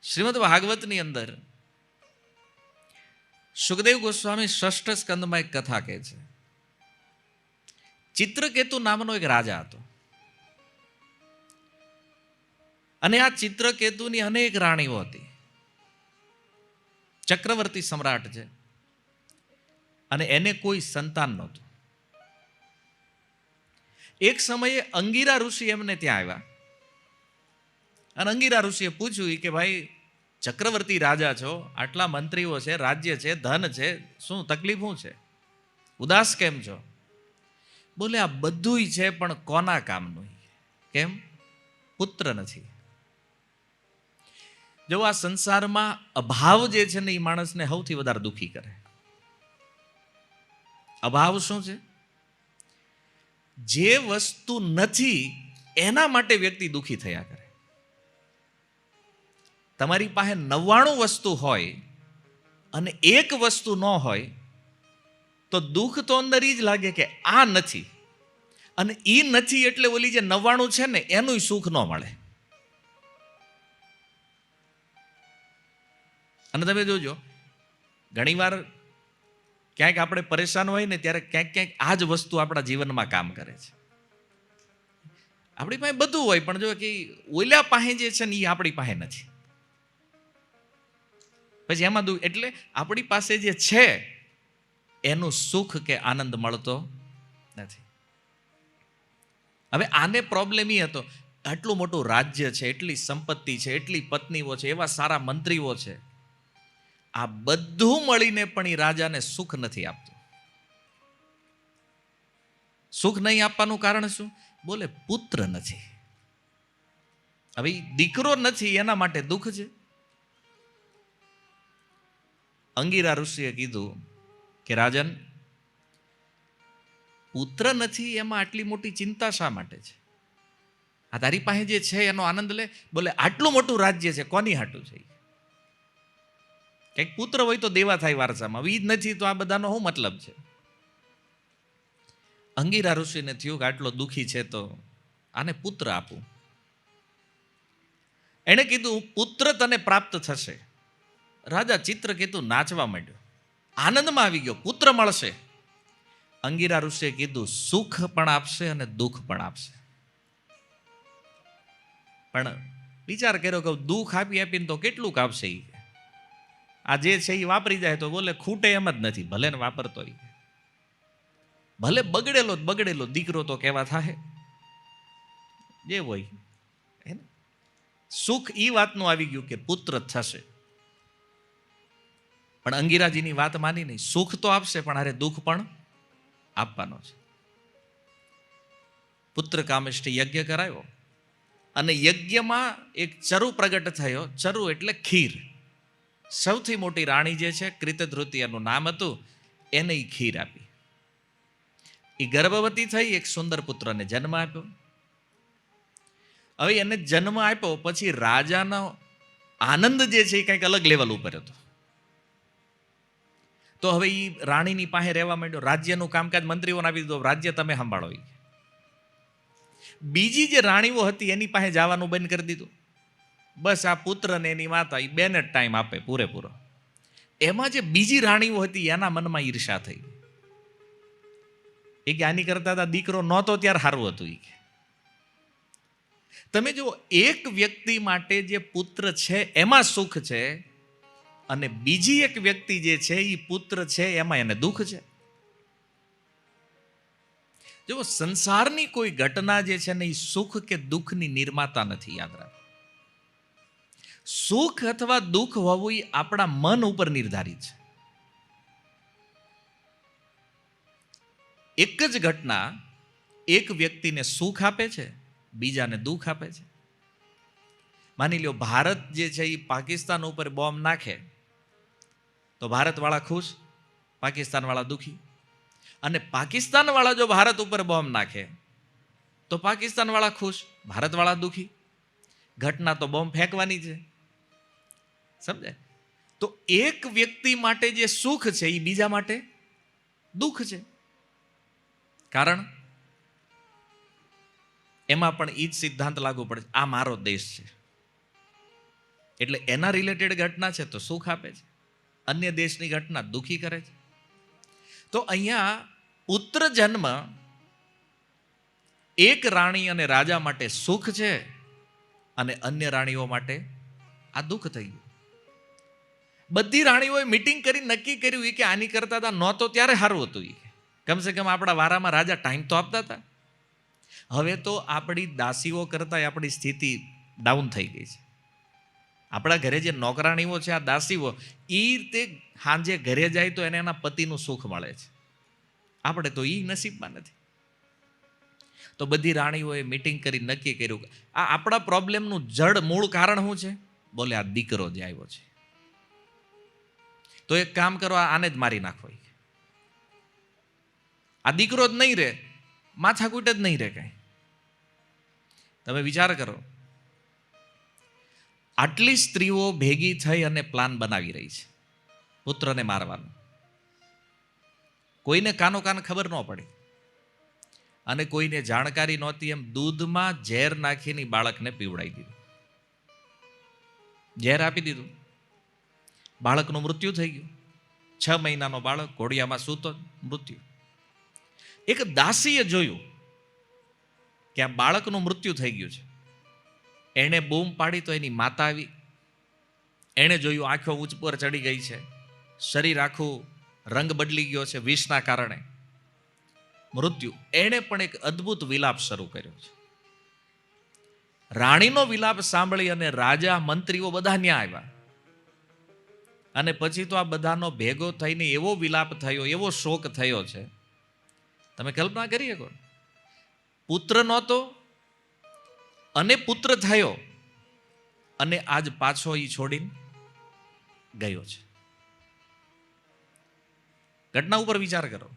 શ્રીમદ ભાગવતની અંદર સુખદેવ ગોસ્વામી ષષ્ઠ સ્કંદમાં એક કથા કહે છે. ચિત્રકેતુ નામનો એક રાજા હતો અને આ ચિત્રકેતુની અનેક રાણીઓ હતી. ચક્રવર્તી સમ્રાટ છે અને એને કોઈ સંતાન નહોતું. એક સમયે અંગીરા ઋષિ એમને ત્યાં આવ્યા અને અંગીરા ઋષિએ પૂછ્યું કે ભાઈ ચક્રવર્તી રાજા છો, આટલા મંત્રીઓ છે, રાજ્ય છે, ધન છે, શું તકલીફ શું છે, ઉદાસ કેમ છો? બોલે આ બધુંય છે પણ કોના કામનું? કેમ? પુત્ર નથી. જો આ સંસારમાં અભાવ જે છે ને એ માણસને સૌથી વધારે દુઃખી કરે. અભાવ શું છે? જે વસ્તુ નથી એના માટે વ્યક્તિ દુઃખી થયા કરે. તમારી પાસે 99 વસ્તુ હોય અને એક વસ્તુ ન હોય તો દુઃખ તો અંદર જ લાગે કે આ નથી, અને એ નથી એટલે ઓલી જે 99 છે ને એનું સુખ ન મળે. અને તમે જોજો ઘણીવાર ક્યાંક આપણે પરેશાન હોય ને ત્યારે ક્યાંક ક્યાંક આ જ વસ્તુ આપણા જીવનમાં કામ કરે છે. આપણી પાસે બધું હોય પણ જો કે ઓલા પાસે જે છે ને એ આપણી પાસે નથી, પછી એમાં દુઃખ. એટલે આપણી પાસે જે છે એનું સુખ કે આનંદ મળતો નથી. હવે આને પ્રોબ્લેમ એ હતો, આટલું મોટું રાજ્ય છે, એટલી સંપત્તિ છે, એટલી પત્નીઓ છે, એવા સારા મંત્રીઓ છે, આ બધું મળીને પણ એ રાજાને સુખ નથી આપતું. સુખ નહીં આપવાનું કારણ શું? બોલે પુત્ર નથી. હવે દીકરો નથી એના માટે દુઃખ છે. અંગીરા ઋષિએ કીધું કે રાજન, પુત્ર નથી એમાં આટલી મોટી ચિંતા શા માટે છે? આ તારી પાસે જે છે એનો આનંદ લે. બોલે આટલું મોટું રાજ્ય છે, કોની હાટું છે? કંઈક પુત્ર હોય તો દેવા થાય વારસામાં, ઈ જ નથી તો આ બધાનો શું મતલબ છે? અંગીરા ઋષિને થયું કે આટલો દુઃખી છે તો આને પુત્ર આપું. એણે કીધું પુત્ર તને પ્રાપ્ત થશે. રાજા ચિત્રકેતુ નાચવા માંડ્યો, આનંદમાં આવી ગયો, પુત્ર મળશે. અંગીરા ઋષિએ કીધું સુખ પણ આપશે અને દુઃખ પણ આપશે. પણ વિચાર કર્યો કે દુઃખ આપી આપીને તો કેટલું આપશે? આ જે છે એ વાપરી જાય તો બોલે ખૂટે એમ જ નથી, ભલે ને વાપરતો ભલે બગડેલો દીકરો તો કેવા થાય જે હોય. સુખ એ વાતનું આવી ગયું કે પુત્ર થશે. પણ અંગીરાજીની વાત માની નહીં. સુખ તો આપશે પણ અરે દુઃખ પણ આપવાનો છે. પુત્ર કામેષ્ટિ યજ્ઞ કરાયો અને યજ્ઞમાં એક ચરુ પ્રગટ થયો. ચરુ એટલે ખીર. સૌથી મોટી રાણી જે છે કૃતધૃતિ એનું નામ હતું, એને ખીર આપી. એ ગર્ભવતી થઈ, એક સુંદર પુત્રને જન્મ આપ્યો. હવે એને જન્મ આપ્યો પછી રાજાનો આનંદ જે છે એ કંઈક અલગ લેવલ ઉપર હતો. તો હવે એ રાણીની પાસે રહેવા માંડ્યો. રાજ્યનું કામકાજ મંત્રીઓને આપી દીધું, રાજ્ય તમે સંભાળો. બીજી જે રાણીઓ હતી એની પાસે જવાનું બંધ કરી દીધું. બસ આ પુત્રને એની માતા એ બેને જ ટાઈમ આપે પૂરેપૂરો. એમાં જે બીજી રાણીઓ હતી એના મનમાં ઈર્ષા થઈ. એ કે આની કરતા દીકરો નહોતો ત્યારે સારું હતું. તમે જો એક વ્યક્તિ માટે જે પુત્ર છે એમાં સુખ છે અને બીજી એક વ્યક્તિ જે છે એ પુત્ર છે એમાં એને દુઃખ છે. જો સંસારની કોઈ ઘટના જે છે ને એ સુખ કે દુઃખની નિર્માતા નથી. યાદ રાખો, સુખ અથવા દુઃખ હોવું એ આપણા મન ઉપર નિર્ધારિત છે. એક જ ઘટના એક વ્યક્તિને સુખ આપે છે, બીજાને દુઃખ આપે છે. માની લ્યો ભારત જે છે એ પાકિસ્તાન ઉપર બોમ્બ નાખે તો ભારતવાળા ખુશ, પાકિસ્તાનવાળા દુઃખી. અને પાકિસ્તાનવાળા જો ભારત ઉપર બોમ્બ નાખે તો પાકિસ્તાનવાળા ખુશ, ભારતવાળા દુઃખી. ઘટના તો બોમ્બ ફેંકવાની છે, સમજાય? તો એક વ્યક્તિ માટે જે સુખ છે એ બીજા માટે દુઃખ છે. કારણ એમાં પણ એ જ સિદ્ધાંત લાગુ પડે. આ મારો દેશ છે, એટલે એના રિલેટેડ ઘટના છે તો સુખ આપે છે, અન્ય દેશની ઘટના દુઃખી કરે છે. તો અહીંયા પુત્ર જન્મ એક રાણી અને રાજા માટે સુખ છે અને અન્ય રાણીઓ માટે આ દુઃખ થઈ ગયું. બધી રાણીઓએ મીટિંગ કરી નક્કી કર્યું કે આની કરતા હતા નહોતો ત્યારે સારું હતું. કમસે કમ આપણા વારામાં રાજા ટાઈમ તો આપતા હતા. હવે તો આપણી દાસીઓ કરતા આપણી સ્થિતિ ડાઉન થઈ ગઈ છે. આપણા ઘરે જે નોકરાણીઓ છે, આ દાસીઓ, એ રીતે સાંજે ઘરે જાય તો એને એના પતિનું સુખ મળે છે. આપણે તો એ નસીબમાં નથી. તો બધી રાણીઓએ મીટિંગ કરી નક્કી કર્યું આ આપણા પ્રોબ્લેમનું જડ મૂળ કારણ શું છે? બોલે આ દીકરો જે આવ્યો છે. તો એક કામ કરો, આને જ મારી નાખો. આ દીકરો જ નહીં રહે, માથાકૂટ જ નહીં રહે કઈ. તમે વિચાર કરો, આટલી સ્ત્રીઓ ભેગી થઈ અને પ્લાન બનાવી રહી છે પુત્રને મારવાનો. કોઈને કાનો કાન ખબર ન પડી અને કોઈને જાણકારી નહોતી. એમ દૂધમાં ઝેર નાખીને બાળકને પીવડાવી દીધું. ઝેર આપી દીધું, બાળકનું મૃત્યુ થઈ ગયું. 6 મહિનાનો બાળક ઘોડિયામાં સૂતો, મૃત્યુ. એક દાસીએ જોયું કે આ બાળકનું મૃત્યુ થઈ ગયું છે. એણે બૂમ પાડી તો એની માતા આવી. એણે જોયું આંખો ઉચ્ચ પર ચડી ગઈ છે, શરીર આખું રંગ બદલી ગયો છે વિષના કારણે, મૃત્યુ. એણે પણ એક અદ્ભુત વિલાપ શરૂ કર્યો છે. રાણીનો વિલાપ સાંભળી અને રાજા, મંત્રીઓ બધા ન્યા આવ્યા. અને પછી તો આ બધાનો ભેગો થઈને એવો વિલાપ થયો, એવો શોક થયો છે, તમે કલ્પના કરી શકો. પુત્ર નહોતો અને પુત્ર થયો અને આજ પાછો એ છોડીને ગયો છે. ઘટના ઉપર વિચાર કરો.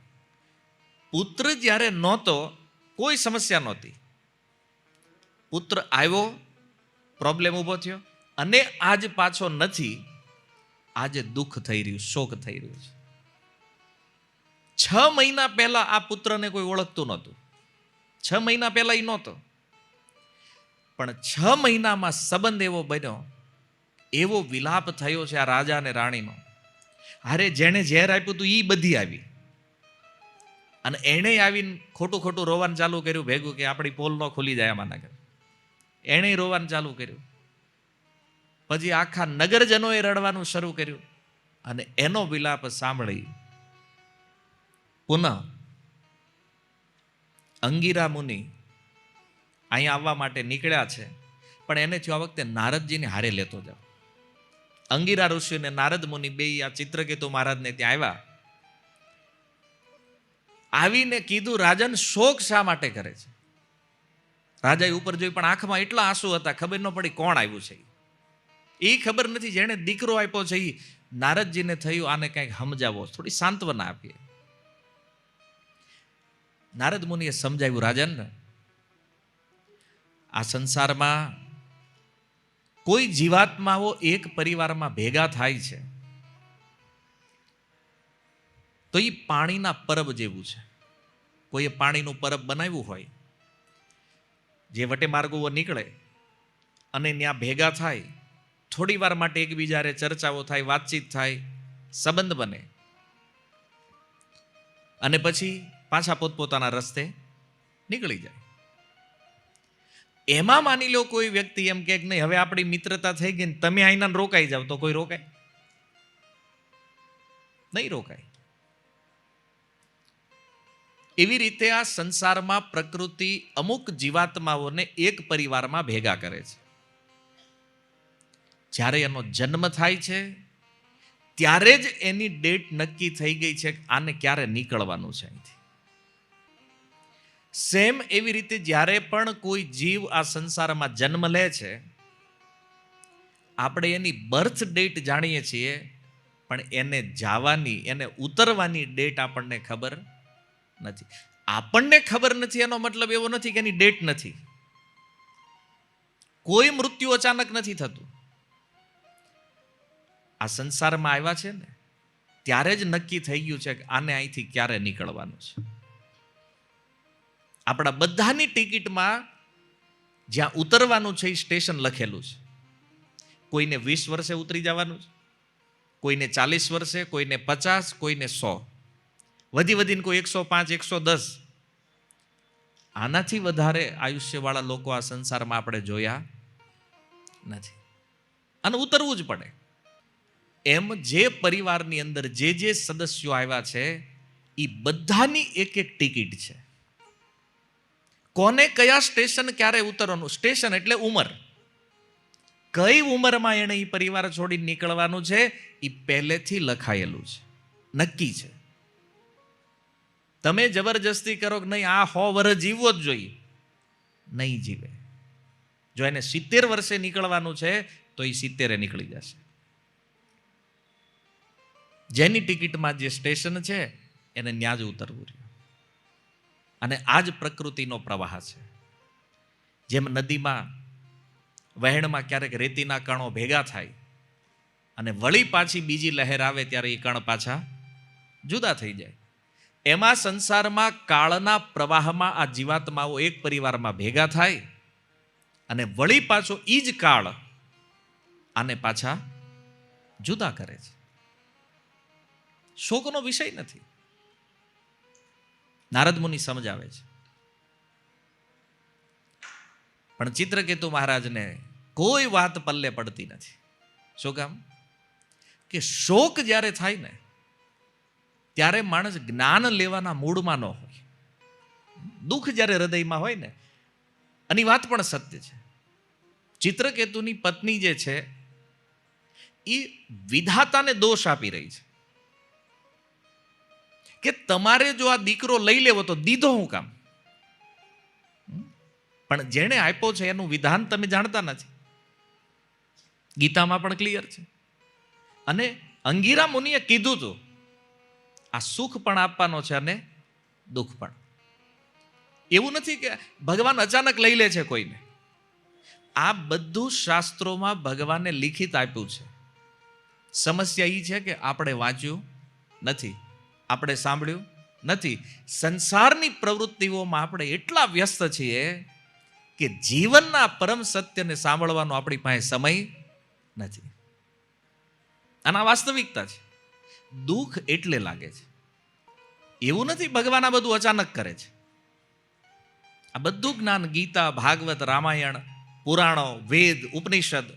પુત્ર જ્યારે નહોતો કોઈ સમસ્યા નહોતી, પુત્ર આવ્યો, પ્રોબ્લેમ ઊભો થયો, અને આજ પાછો નથી, આજે દુઃખ થઈ રહ્યું, શોક થઈ રહ્યું છે. 6 મહિના પહેલા આ પુત્રને કોઈ ઓળખતું નહોતું. 6 મહિના પહેલા એ નહોતો, પણ 6 મહિનામાં સંબંધ એવો બન્યો, એવો વિલાપ થયો છે આ રાજા અને રાણીનો. અરે જેણે ઝેર આપ્યું હતું એ બધી આવી, અને એણે આવીને ખોટું ખોટું રોવાનું ચાલુ કર્યું ભેગું કે આપણી પોલ ન ખુલી જાય આમાંના ઘર. એણે રોવાનું ચાલુ કર્યું. પછી આખા નગરજનોએ રડવાનું શરૂ કર્યું. અને એનો વિલાપ સાંભળી પુનઃ અંગિરા મુનિ અહીંયા આવવા માટે નીકળ્યા છે. પણ એને થયું આ વખતે નારદજીને હારે લેતો જાવ. અંગિરા ઋષિ અને નારદ મુનિ બે આ ચિત્રકેતુ મહારાજને ત્યાં આવ્યા. આવીને કીધું રાજન શોક શા માટે કરે છે? રાજાએ ઉપર જોઈ પણ આંખમાં એટલા આંસુ હતા, ખબર ન પડી કોણ આવ્યું છે. એ ખબર નથી. જેણે દીકરો આપ્યો છે એ નારદજીને થયું આને કંઈક સમજાવો, થોડી સાંત્વના આપીએ. નારદ મુનિએ સમજાવ્યું, રાજન આ સંસારમાં કોઈ જીવાત્માઓ એક પરિવારમાં ભેગા થાય છે તો એ પાણીના પરબ જેવું છે. કોઈએ પાણીનું પરબ બનાવ્યું હોય, જે વટે માર્ગો નીકળે અને ત્યાં ભેગા થાય, થોડી વાર માટે એકબીજાને ચર્ચાઓ થાય, વાતચીત થાય, સંબંધ બને, અને પછી પાછા પોતપોતાના રસ્તે નીકળી જાય. એમાં માની લો કોઈ વ્યક્તિ એમ કે નહીં હવે આપણી મિત્રતા થઈ ગઈ ને તમે આઈના રોકાઈ જાવ, તો કોઈ રોકાય નહીં? રોકાય. એવી રીતે આ સંસારમાં પ્રકૃતિ અમુક જીવાત્માઓને એક પરિવારમાં ભેગા કરે છે. જ્યારે એનો જન્મ થાય છે ત્યારે જ એની ડેટ નક્કી થઈ ગઈ છે આને ક્યારે નીકળવાનું છે અહીંથી. સેમ એવી રીતે જ્યારે પણ કોઈ જીવ આ સંસારમાં જન્મ લે છે, આપણે એની બર્થ ડેટ જાણીએ છીએ, પણ એને જવાની, એને ઉતરવાની ડેટ આપણને ખબર નથી. આપણને ખબર નથી એનો મતલબ એવો નથી કે એની ડેટ નથી. કોઈ મૃત્યુ અચાનક નથી થતું. આ સંસારમાં આવ્યા છે ને ત્યારે જ નક્કી થઈ ગયું છે કે આને અહીંથી ક્યારે નીકળવાનું છે. આપણા બધાની ટિકિટમાં જ્યાં ઉતરવાનું છે એ સ્ટેશન લખેલું છે. કોઈને 20 વર્ષે ઉતરી જવાનું છે, કોઈને 40 વર્ષે, કોઈને 50, કોઈને 100, વધી વધીને કોઈ 105, 110. આનાથી વધારે આયુષ્યવાળા લોકો આ સંસારમાં આપણે જોયા નથી. અને ઉતરવું જ પડે. એમ જે પરિવારની અંદર જે સદસ્યો આવ્યા છે એ બધાની એક એક ટિકિટ છે. કોને કયા સ્ટેશન ક્યારે ઉતરવાનું, સ્ટેશન એટલે ઉંમર, કઈ ઉંમરમાં એને એ પરિવાર છોડી નીકળવાનું છે એ પહેલેથી લખાયેલું છે, નક્કી છે. તમે જબરજસ્તી કરો કે નહીં આ 100 વર્ષ જીવવો જ જોઈએ, નહીં જીવે. જો એને 70 વર્ષે નીકળવાનું છે તો એ 70 નીકળી જશે. જેની ટિકિટમાં જે સ્ટેશન છે એને ન્યા જ ઉતરવું રહ્યું. અને આ જ પ્રકૃતિનો પ્રવાહ છે. જેમ નદીમાં વહેણમાં ક્યારેક રેતીના કણો ભેગા થાય અને વળી પાછી બીજી લહેર આવે ત્યારે એ કણ પાછા જુદા થઈ જાય, એમાં સંસારમાં કાળના પ્રવાહમાં આ જીવાત્માઓ એક પરિવારમાં ભેગા થાય અને વળી પાછો ઈ જ કાળ આને પાછા જુદા કરે છે. શોકનો વિષય નથી. નારદ મુનિ સમજાવે છે. પણ ચિત્રકેતુ મહારાજને કોઈ વાત પલ્લે પડતી નથી. શું કામ? કે શોક જ્યારે થાય ને ત્યારે માણસ જ્ઞાન લેવાના મૂડમાં ન હોય. દુઃખ જ્યારે હૃદયમાં હોય ને, અને વાત પણ સત્ય છે. ચિત્રકેતુની પત્ની જે છે એ વિધાતાને દોષ આપી રહી છે કે તમારે જો આ દીકરો લઈ લેવો તો દીધો હું કામ? પણ જેણે આપ્યો છે એનું વિધાન તમે જાણતા નથી. ગીતામાં પણ ક્લિયર છે. અને અંગીરા મુનિએ કીધું હતું આ સુખ પણ આપવાનો છે અને દુઃખ પણ. એવું નથી કે ભગવાન અચાનક લઈ લે છે કોઈને. આ બધું શાસ્ત્રોમાં ભગવાને લિખિત આપ્યું છે. સમસ્યા એ છે કે આપણે વાંચ્યું નથી, આપણે સાંભળ્યું નથી. સંસારની પ્રવૃત્તિઓમાં આપણે એટલા વ્યસ્ત છીએ કે જીવનના પરમ સત્યને સાંભળવાનો આપણી પાસે સમય નથી. અને આ વાસ્તવિકતા છે. દુઃખ એટલે લાગે છે. એવું નથી ભગવાન આ બધું અચાનક કરે છે. આ બધું જ્ઞાન ગીતા, ભાગવત, રામાયણ, પુરાણો, વેદ, ઉપનિષદ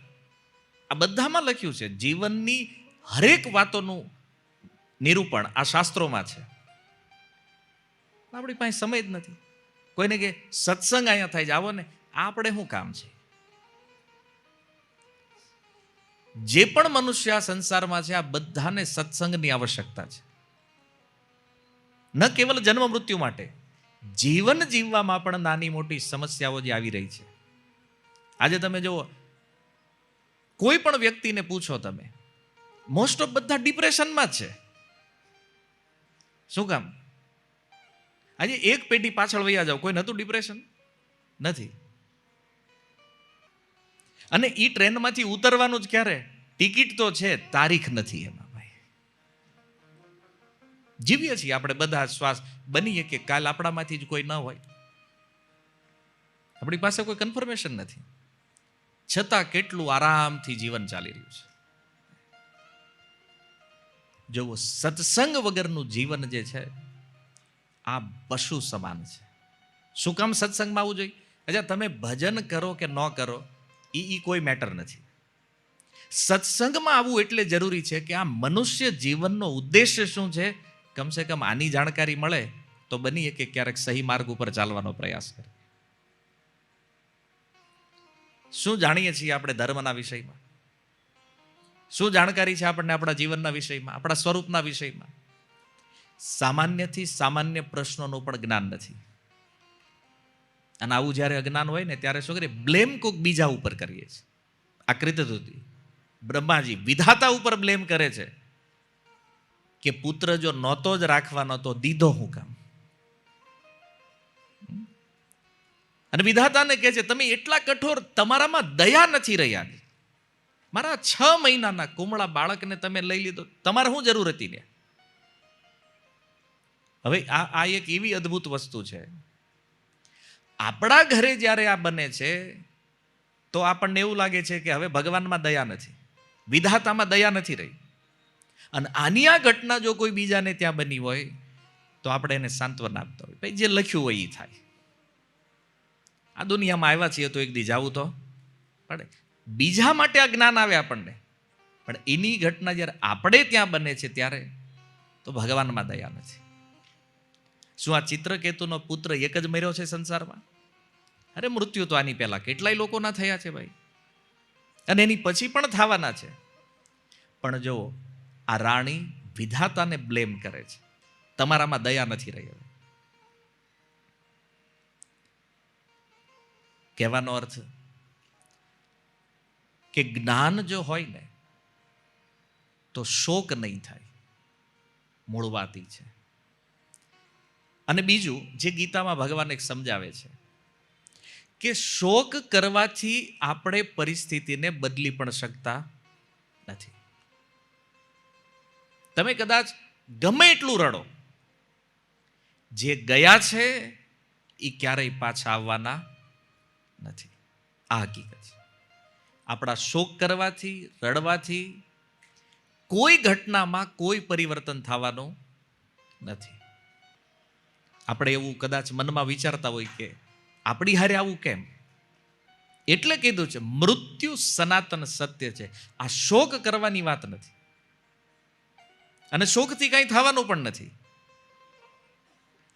આ બધામાં લખ્યું છે. જીવનની હરેક વાતોનું નિરૂપણ આ શાસ્ત્રોમાં છે. આપણી પાસે સમય જ નથી. કોઈને કે સત્સંગ અહીંયા થાય જાવો ને, આપણે શું કામ છે? જે પણ મનુષ્ય આ સંસારમાં છે આ બધાને સત્સંગની આવશ્યકતા છે. ન કેવલ જન્મ મૃત્યુ માટે, જીવન જીવવામાં પણ નાની મોટી સમસ્યાઓ જે આવી રહી છે. આજે તમે જુઓ, કોઈ પણ વ્યક્તિને પૂછો તમે, મોસ્ટ ઓફ બધા ડિપ્રેશનમાં જ છે. શું કામ? આજે એક પેઢી પાછળ વયા જાવ, કોઈ નતું ડિપ્રેશન? નથી. અને ઈ ટ્રેનમાંથી ઉતરવાનું જ ક્યારે? ટિકિટ તો છે, તારીખ નથી એમાં. ભાઈ જીવીએ છીએ આપણે બધા શ્વાસ, બનીએ કે કાલ આપણામાંથી જ કોઈ ન હોય. આપણી પાસે કોઈ કન્ફર્મેશન નથી, છતાં કેટલું આરામથી જીવન ચાલી રહ્યું છે. જો સત્સંગ વગરનું જીવન જે છે આ પશુ સમાન છે. શું કામ સત્સંગમાં આવવું જોઈએ? અચ્છા, તમે ભજન કરો કે ન કરો એ કોઈ મેટર નથી. સત્સંગમાં આવવું એટલે જરૂરી છે કે આ મનુષ્ય જીવનનો ઉદ્દેશ્ય શું છે, કમસે કમ આની જાણકારી મળે તો બનીએ કે ક્યારેક સહી માર્ગ ઉપર ચાલવાનો પ્રયાસ કરે. શું જાણીએ છીએ આપણે ધર્મના વિષયમાં? શું જાણકારી છે આપણને આપણા જીવનના વિષયમાં, આપણા સ્વરૂપના વિષયમાં? સામાન્યથી સામાન્ય પ્રશ્નોનું પણ જ્ઞાન નથી. અને આવું જ્યારે અજ્ઞાન હોય ને ત્યારે શું કરીએ? બ્લેમ કોઈક બીજા ઉપર કરીએ છીએ. આકૃતિ હતી બ્રહ્માજી વિધાતા ઉપર બ્લેમ કરે છે કે પુત્ર જો નહોતો જ રાખવાનો તો દીધો હું કામ? અને વિધાતાને કહે છે તમે એટલા કઠોર, તમારામાં દયા નથી રહ્યા. મારા 6 મહિનાના કુમળા બાળકને તમે લઈ લીધો, તમારે શું જરૂર હતી ને? હવે આ એક એવી અદ્ભુત વસ્તુ છે. આપણા ઘરે જ્યારે આ બને છે તો આપણને એવું લાગે છે કે હવે ભગવાનમાં દયા નથી, વિધાતામાં દયા નથી રહી. અને આની આ ઘટના જો કોઈ બીજાને ત્યાં બની હોય તો આપણે એને સાંત્વના આપતા હોય, ભાઈ જે લખ્યું હોય એ થાય. આ દુનિયામાં આવ્યા છીએ તો એક દી જાવું તો પડે. બીજા માટે આ જ્ઞાન આવે આપણને, પણ એની ઘટના જ્યારે આપણે ત્યાં બને છે ત્યારે તો ભગવાનમાં દયા નથી. શું આ ચિત્રકેતુનો પુત્ર એક જ મર્યો છે સંસારમાં? અરે મૃત્યુ તો આની પહેલા કેટલાય લોકોના થયા છે ભાઈ, અને એની પછી પણ થવાના છે. પણ જો આ રાણી વિધાતાને બ્લેમ કરે છે, તમારામાં દયા નથી રહી. હવે કહેવાનો અર્થ કે જ્ઞાન જો હોય ને તો શોક નહીં થાય, મૂળ વાત ઈ છે. અને બીજું જે ગીતામાં ભગવાન એક સમજાવે છે કે શોક કરવાથી આપણે પરિસ્થિતિને બદલી પણ શકતા નથી. તમે કદાચ ગમે એટલું રડો, જે ગયા છે એ ક્યારેય પાછા આવવાના નથી. આ હકીકત છે. આપણા શોક કરવાથી, રડવાથી કોઈ ઘટનામાં કોઈ પરિવર્તન થવાનું નથી. આપણે એવું કદાચ મનમાં વિચારતા હોય કે આપણી હારે આવું કેમ, એટલે કીધું છે મૃત્યુ સનાતન સત્ય છે. આ શોક કરવાની વાત નથી, અને શોકથી કંઈ થવાનું પણ નથી.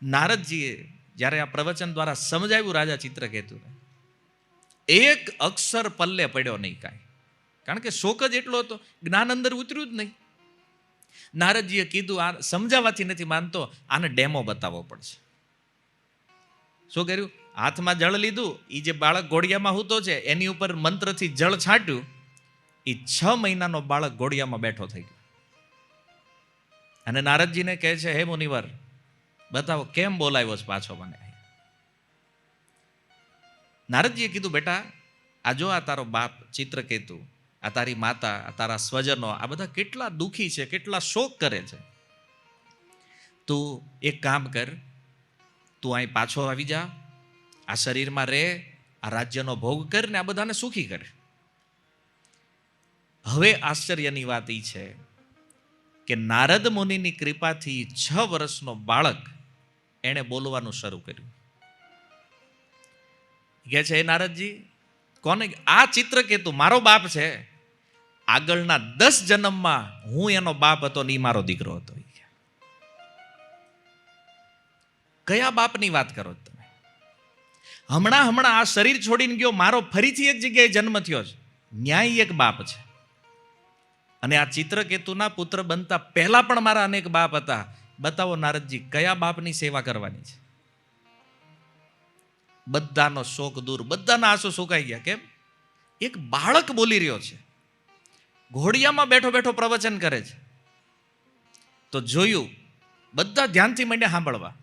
નારદજીએ જ્યારે આ પ્રવચન દ્વારા સમજાવ્યું રાજા ચિત્રકેતુને, એક અક્ષર પલ્લે પડ્યો નહીં કાંઈ, કારણ કે શોક જ એટલો હતો, જ્ઞાન અંદર ઉતર્યું જ નહીં. નારદજીએ કીધું આ સમજાવવાથી નથી માનતો, આને ડેમો બતાવવો પડશે. શું કર્યું? હાથમાં જળ લીધું, એ જે બાળક ઘોડિયામાં હૂતો છે એની ઉપર મંત્રથી જળ છાંટ્યું, એ 6 મહિનાનો બાળક ઘોડિયામાં બેઠો થઈ ગયો. અને નારદજીને કહે છે, હે મુનિવર બતાવો કેમ બોલાવ્યો છે પાછો મને. નારદજીએ કીધું, બેટા આ જો આ તારો બાપ ચિત્રકેતુ, આ તારી માતા, આ તારા સ્વજનો, આ બધા કેટલા દુઃખી છે, કેટલા શોક કરે છે. તું એક કામ કર, તું અહીં પાછો આવી જા, આ શરીરમાં રહે, આ રાજ્યનો ભોગ કર ને આ બધાને સુખી કર. હવે આશ્ચર્યની વાત એ છે કે નારદ મુનિની કૃપાથી 6 વર્ષનો બાળક એણે બોલવાનું શરૂ કર્યું. કહે છે, હે નારદજી, કોને? આ ચિત્રકેતુ મારો બાપ છે. આગળના 10 જન્મમાં હું એનો બાપ હતો ને એ મારો દીકરો હતો. કયા બાપની વાત કરો તમે? હમણાં આ શરીર છોડીને ગયો, મારો ફરીથી એક જગ્યાએ જન્મ થયો છે, ન્યાય એક બાપ છે. અને આ ચિત્રકેતુના પુત્ર બનતા પહેલા પણ મારા અનેક બાપ હતા. બતાવો નારદજી, કયા બાપની સેવા કરવાની છે? બધાનો શોક દૂર, બધાના આંસુ સુકાઈ ગયા. કેમ? એક બાળક બોલી રહ્યો છે, ઘોડિયામાં બેઠો બેઠો પ્રવચન કરે છે. તો જોયું, બધા ધ્યાનથી માંડ્યા સાંભળવા.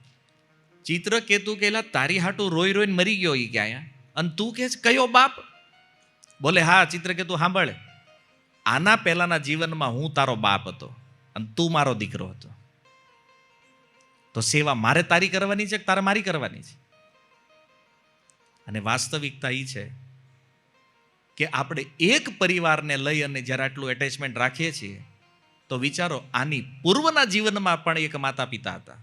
ચિત્રકેતુ કહેલા, તારી હાટું રોઈ રોઈને મરી ગયો ઈ ક્યાં, અને તું કહે કયો બાપ? બોલે, હા ચિત્રકેતુ સાંભળે, આના પહેલાના જીવનમાં હું તારો બાપ હતો અને તું મારો દીકરો હતો. તો સેવા મારે તારી કરવાની છે કે તારે મારી કરવાની છે? અને વાસ્તવિકતા એ છે કે આપણે એક પરિવારને લઈ અને જ્યારે આટલું એટેચમેન્ટ રાખીએ છીએ તો વિચારો, આની પૂર્વના જીવનમાં પણ એક માતા પિતા હતા,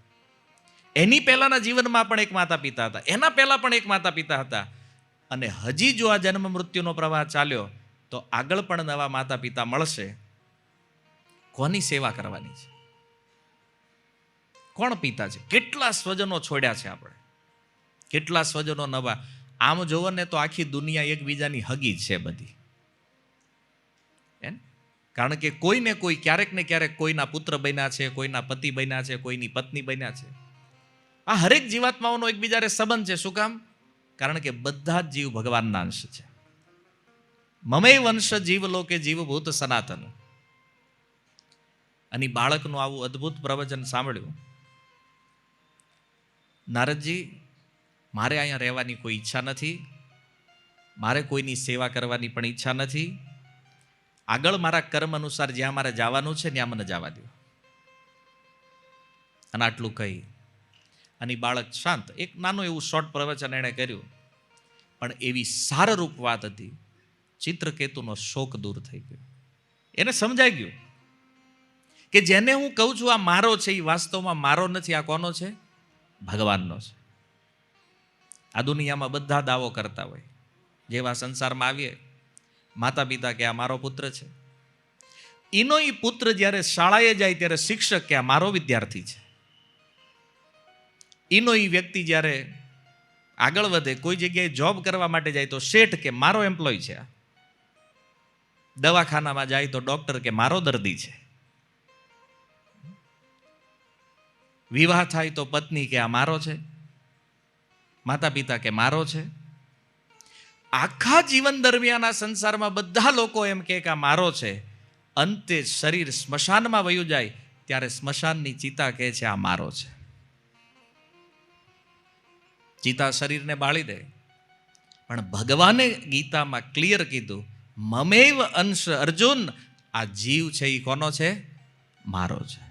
એની પહેલાના જીવનમાં પણ એક માતા પિતા હતા, એના પહેલા પણ એક માતા પિતા હતા. અને હજી જો આ જન્મ મૃત્યુનો પ્રવાહ ચાલ્યો તો આગળ પણ નવા માતા પિતા મળશે. કોની સેવા કરવાની છે? કોણ પિતા છે? કેટલા સ્વજનો છોડ્યા છે આપણે, કેટલા સ્વજનો નવા. આમ જોવો ને તો આખી દુનિયા એકબીજાની હગી જ છે બધી. કારણ કે કોઈને કોઈ ક્યારેક ને ક્યારેક કોઈના પુત્ર બન્યા છે, કોઈના પતિ બન્યા છે, કોઈની પત્ની બન્યા છે. આ હરેક જીવાત્માઓનો એકબીજાને સંબંધ છે. શું કામ? કારણ કે બધા જ જીવ ભગવાનના અંશ છે. મમે વંશ જીવ લોકે જીવભૂત સનાતન. અને બાળકનું આવું અદ્ભુત પ્રવચન સાંભળ્યું. નારદજી, મારે અહીંયા રહેવાની કોઈ ઈચ્છા નથી, મારે કોઈની સેવા કરવાની પણ ઈચ્છા નથી. આગળ મારા કર્મ અનુસાર જ્યાં મારે જવાનું છે ત્યાં મને જવા દો. અને આટલું કહી અને બાળક શાંત. એક નાનું એવું શોર્ટ પ્રવચન એણે કર્યું, પણ એવી સારરૂપ વાત હતી ચિત્રકેતુનો શોક દૂર થઈ ગયો. એને સમજાઈ ગયું કે જેને હું કહું છું આ મારો છે એ વાસ્તવમાં મારો નથી, આ કોનો છે? ભગવાનનો છે. આ દુનિયામાં બધા દાવો કરતા હોય, જેવા સંસારમાં આવીએ, માતા પિતા કે આ મારો પુત્ર છે. એનો એ પુત્ર જ્યારે શાળાએ જાય ત્યારે શિક્ષક કે આ મારો વિદ્યાર્થી છે. એનો એ વ્યક્તિ જ્યારે આગળ વધે, કોઈ જગ્યાએ જોબ કરવા માટે જાય તો શેઠ કે મારો એમ્પ્લોય છે. દવાખાનામાં જાય તો ડોક્ટર કે મારો દર્દી છે. વિવાહ થાય તો પત્ની કે આ મારો છે, માતા પિતા કે મારો છે. આખા જીવન દરમિયાન આ સંસારમાં બધા લોકો એમ કે આ મારો છે. અંતે શરીર સ્મશાનમાં વયું જાય ત્યારે સ્મશાનની ચિતા કહે છે આ મારો છે. ચિતા શરીરને બાળી દે, પણ ભગવાને ગીતામાં ક્લિયર કીધું, મમેવ અંશ અર્જુન, આ જીવ છે એ કોનો છે? મારો છે.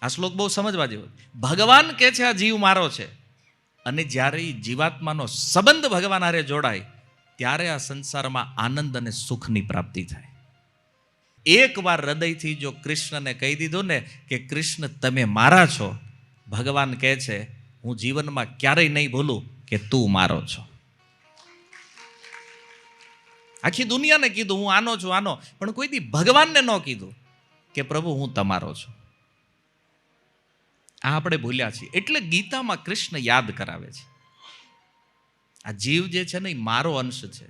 આ શ્લોક બહુ સમજવા જેવો. ભગવાન કે છે આ જીવ મારો છે, અને જ્યારે જીવાત્માનો સંબંધ ભગવાન હારે જોડાય ત્યારે આ સંસારમાં આનંદ અને સુખની પ્રાપ્તિ થાય. એકવાર હૃદયથી જો કૃષ્ણને કહી દીધું ને કે કૃષ્ણ તમે મારા છો, ભગવાન કહે છે હું જીવનમાં ક્યારેય નહીં ભૂલું કે તું મારો છો. આખી દુનિયાને કીધું હું આનો છું આનો, પણ કોઈ દી ભગવાનને ન કીધું કે પ્રભુ હું તમારો છું. આ આપણે ભૂલ્યા છીએ. એટલે ગીતામાં કૃષ્ણ યાદ કરાવે છે આ જીવ જે છે ને એ મારો અંશ છે.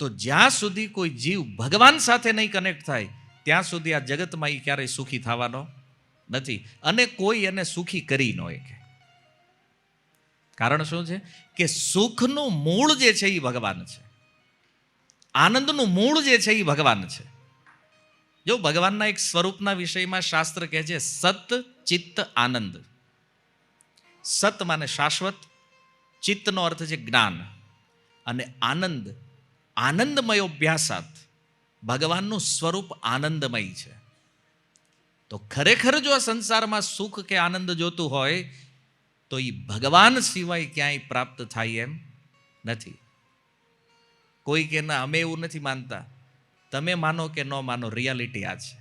તો જ્યાં સુધી કોઈ જીવ ભગવાન સાથે નહીં કનેક્ટ થાય ત્યાં સુધી આ જગતમાં એ ક્યારેય સુખી થવાનો નથી, અને કોઈ એને સુખી કરી ન શકે. કારણ શું છે કે સુખનું મૂળ જે છે એ ભગવાન છે. આનંદનું મૂળ જે છે એ ભગવાન છે. જો ભગવાનના એક સ્વરૂપના વિષયમાં શાસ્ત્ર કહે છે સત ચિત્ત આનંદ. સત માને શાશ્વત, ચિત્તનો અર્થ છે જ્ઞાન, અને આનંદ આનંદમયો અભ્યાસાત. ભગવાનનું સ્વરૂપ આનંદમય છે. તો ખરેખર જો આ સંસારમાં સુખ કે આનંદ જોતું હોય તો એ ભગવાન સિવાય ક્યાંય પ્રાપ્ત થાય એમ નથી. કોઈ કે ના અમે એવું નથી માનતા, તમે માનો કે ન માનો, રિયાલિટી આ છે.